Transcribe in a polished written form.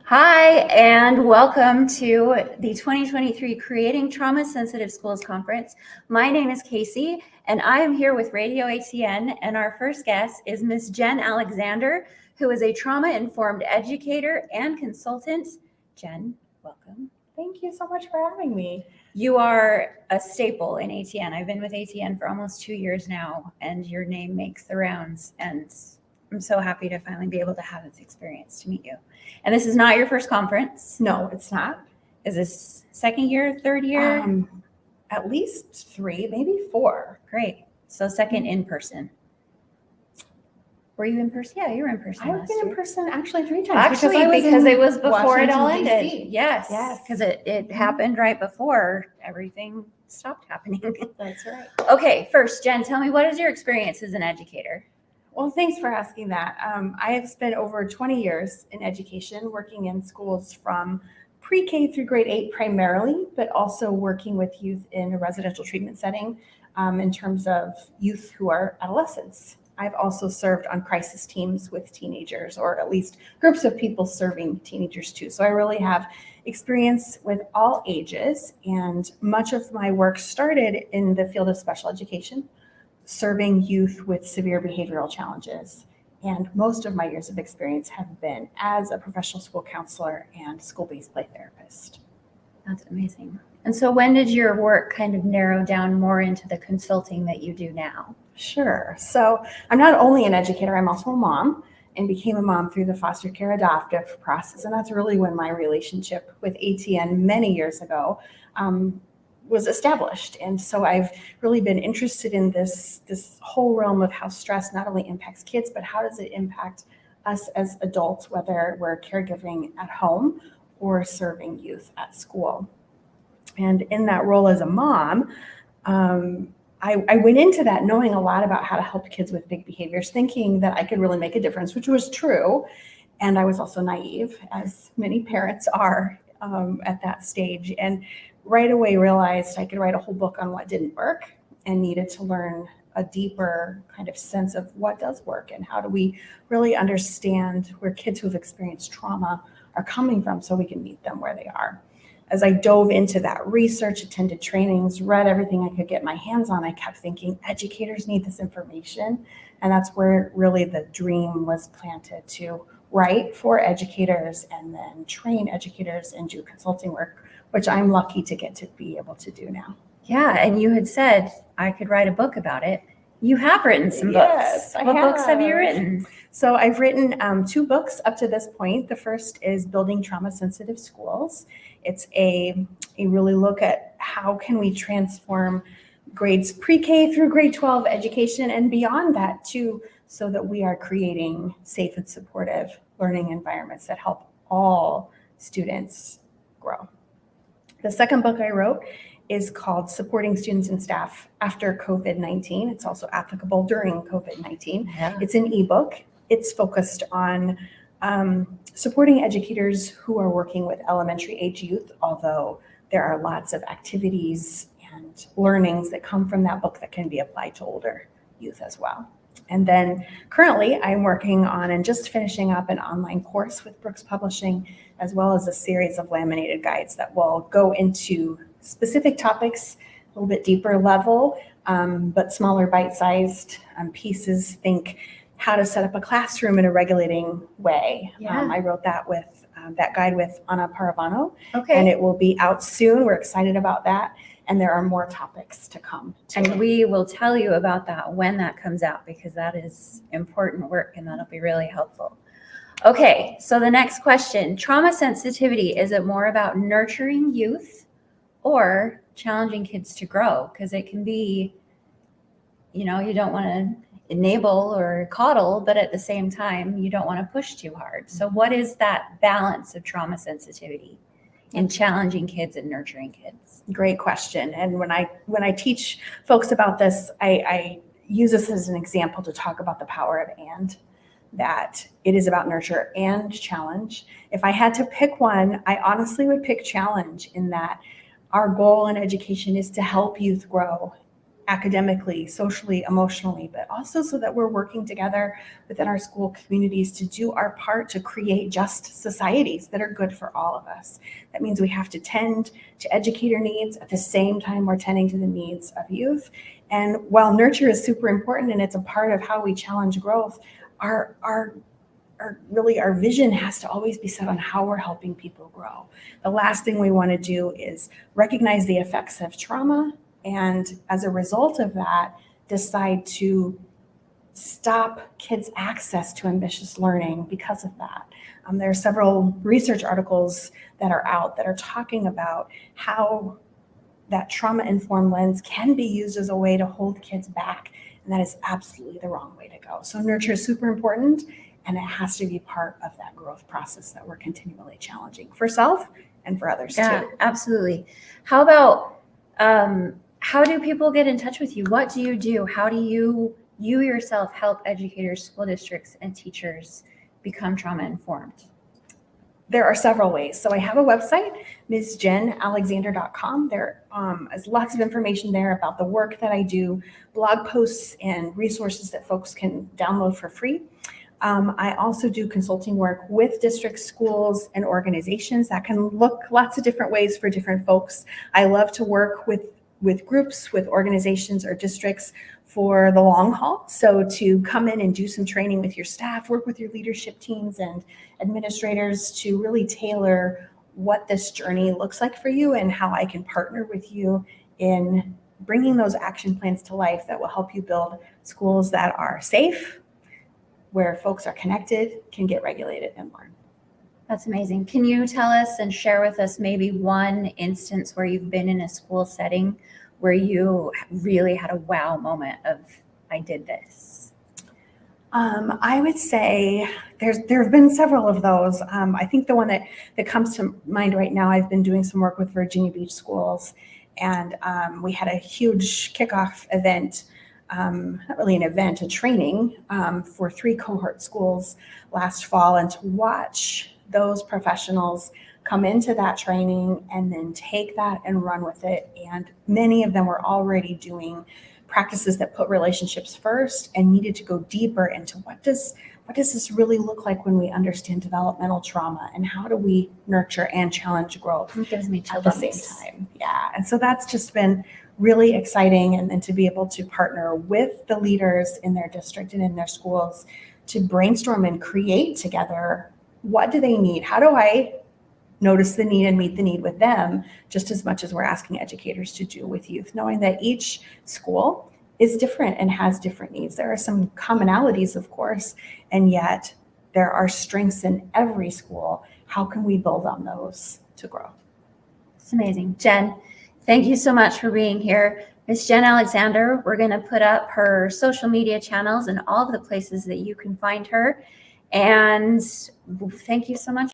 Hi, and welcome to the 2023 Creating Trauma-Sensitive Schools Conference. My name is Casey, and I am here with RadioATN, and our first guest is Ms. Jen Alexander, who is a trauma-informed educator and consultant. Jen, welcome. Thank you so much for having me. You are a staple in ATN. I've been with ATN for almost 2 years now, and your name makes the rounds, and I'm so happy to finally be able to have this experience to meet you. And this is not your first conference. No, it's not. Is this second year, third year? At least 3, maybe 4. Great. So second in person. Were you in person? Yeah, you were in person. I've been in person actually 3 times. Actually, because it was before it all Washington, ended. DC. Yes. Yes. Because it happened right before everything stopped happening. That's right. Okay, first, Jen, tell me, what is your experience as an educator? Well, thanks for asking that. I have spent over 20 years in education, working in schools from pre-K through grade 8 primarily, but also working with youth in a residential treatment setting in terms of youth who are adolescents. I've also served on crisis teams with teenagers, or at least groups of people serving teenagers too. So I really have experience with all ages, and much of my work started in the field of special education, serving youth with severe behavioral challenges. And most of my years of experience have been as a professional school counselor and school-based play therapist. That's amazing. And so when did your work kind of narrow down more into the consulting that you do now? Sure. So I'm not only an educator, I'm also a mom, and became a mom through the foster care adoptive process. And that's really when my relationship with ATN many years ago was established. And so I've really been interested in this whole realm of how stress not only impacts kids, but how does it impact us as adults, whether we're caregiving at home or serving youth at school. And in that role as a mom, I went into that knowing a lot about how to help kids with big behaviors, thinking that I could really make a difference, which was true. And I was also naive, as many parents are at that stage. And right away realized I could write a whole book on what didn't work and needed to learn a deeper kind of sense of what does work and how do we really understand where kids who have experienced trauma are coming from so we can meet them where they are. As I dove into that research, attended trainings, read everything I could get my hands on, I kept thinking educators need this information. And that's where really the dream was planted to write for educators and then train educators and do consulting work, which I'm lucky to get to be able to do now. Yeah, and you had said I could write a book about it. You have written some Yes, books. What books have you written? So I've written 2 books up to this point. The first is Building Trauma-Sensitive Schools. It's a really look at how can we transform grades pre-K through grade 12 education and beyond that too, so that we are creating safe and supportive learning environments that help all students grow. The second book I wrote is called Supporting Students and Staff After COVID-19. It's also applicable during COVID-19. Yeah. It's an ebook. It's focused on supporting educators who are working with elementary age youth, although there are lots of activities and learnings that come from that book that can be applied to older youth as well. And then currently I'm working on and just finishing up an online course with Brooks Publishing, as well as a series of laminated guides that will go into specific topics, a little bit deeper level, but smaller bite-sized pieces. Think how to set up a classroom in a regulating way. Yeah. I wrote that with that guide with Anna Paravano, Okay. and it will be out soon. We're excited about that. And there are more topics to come. And we will tell you about that when that comes out, because that is important work and that'll be really helpful. Okay, so the next question, trauma sensitivity, is it more about nurturing youth or challenging kids to grow? Because it can be, you don't want to enable or coddle, but at the same time, you don't want to push too hard. So what is that balance of trauma sensitivity in challenging kids and nurturing kids? Great question. And when I teach folks about this, I use this as an example to talk about the power of and, that it is about nurture and challenge. If I had to pick one, I honestly would pick challenge, in that our goal in education is to help youth grow academically, socially, emotionally, but also so that we're working together within our school communities to do our part to create just societies that are good for all of us. That means we have to tend to educator needs at the same time we're tending to the needs of youth. And while nurture is super important and it's a part of how we challenge growth, our vision has to always be set on how we're helping people grow. The last thing we want to do is recognize the effects of trauma, and as a result of that, decide to stop kids' access to ambitious learning because of that. There are several research articles that are out that are talking about how that trauma-informed lens can be used as a way to hold kids back, and that is absolutely the wrong way to go. So nurture is super important, and it has to be part of that growth process that we're continually challenging for self and for others too. Absolutely. How about how do people get in touch with you? What do you do? How do you yourself help educators, school districts, and teachers become trauma informed? There are several ways. So I have a website, msjenalexander.com. There is lots of information there about the work that I do, blog posts and resources that folks can download for free. I also do consulting work with districts, schools, and organizations that can look lots of different ways for different folks. I love to work with groups, with organizations or districts for the long haul. So to come in and do some training with your staff, work with your leadership teams and administrators to really tailor what this journey looks like for you and how I can partner with you in bringing those action plans to life that will help you build schools that are safe, where folks are connected, can get regulated and learn. That's amazing. Can you tell us and share with us maybe one instance where you've been in a school setting where you really had a wow moment of, I did this? I would say there have been several of those. I think the one that comes to mind right now, I've been doing some work with Virginia Beach schools, and we had a huge kickoff event, not really an event, a training for 3 cohort schools last fall, and to watch those professionals come into that training and then take that and run with it. And many of them were already doing practices that put relationships first and needed to go deeper into what does this really look like when we understand developmental trauma, and how do we nurture and challenge growth It gives me at the same time. Yeah, and so that's just been really exciting, and to be able to partner with the leaders in their district and in their schools to brainstorm and create together, what do they need? How do I notice the need and meet the need with them just as much as we're asking educators to do with youth, knowing that each school is different and has different needs. There are some commonalities, of course, and yet there are strengths in every school. How can we build on those to grow? It's amazing. Jen, thank you so much for being here. Miss Jen Alexander, we're going to put up her social media channels and all of the places that you can find her. And thank you so much